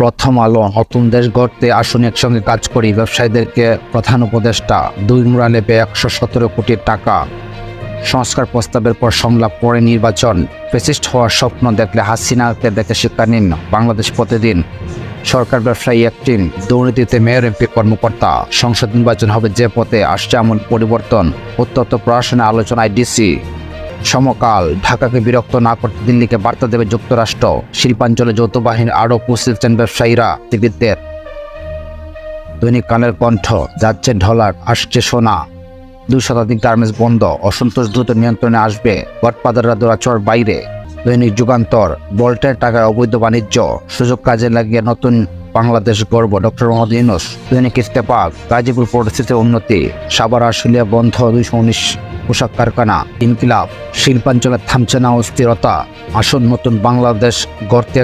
প্রথম আলো। নতুন দেশ গড়তে আসুন একসঙ্গে কাজ করি। ব্যবসায়ীদেরকে প্রধান উপদেষ্টা। 2 মুরালে ব্যয় 117 কোটি টাকা। সংস্কার প্রস্তাবের পর সংলাপ, পরে নির্বাচন। ফ্যাসিস্ট হওয়ার স্বপ্ন দেখলে হাসিনাকে দেখে শিক্ষা নিন। বাংলাদেশ প্রতিদিন। সরকার ব্যবসায়ী একটিন। দুর্নীতিতে মেয়র এমপি কর্মকর্তা। সংসদ নির্বাচন হবে যে পথে, আসছে এমন পরিবর্তন। উত্তপ্ত প্রশাসনে আলোচনায় ডিসি। সমকাল। ঢাকাকে বিরক্ত না করতে দিল্লিকে বার্তা দেবে যুক্তরাষ্ট্র। শিল্পাঞ্চলে যৌথ বাহিনী আরও পুষিয়েছেন ব্যবসায়ীরা টিভিদের। দৈনিক কালের কণ্ঠ। যাচ্ছে ডলার, আসছে সোনা। 2 শতাধিক গার্মেন্টস বন্ধ। অসন্তোষ দ্রুত নিয়ন্ত্রণে আসবে। গডফাদাররা দৌড়াচড় বাইরে। দৈনিক যুগান্তর। বল্টের টাকায় অবৈধ বাণিজ্য, সুযোগ কাজে লাগিয়ে নতুন বাংলাদেশ গর্ব ডক্টর মোহাম্মদ ইউনূস। দৈনিক ইত্তেফাক। গাজীপুর পরিস্থিতির উন্নতি। সাভার আশুলিয়া বন্ধ 219 পোশাক কারখানা। ইনকিলাব। শিল্পাঞ্চলে থামছে না অস্থিরতা। আসুন নতুন বাংলাদেশ গড়তে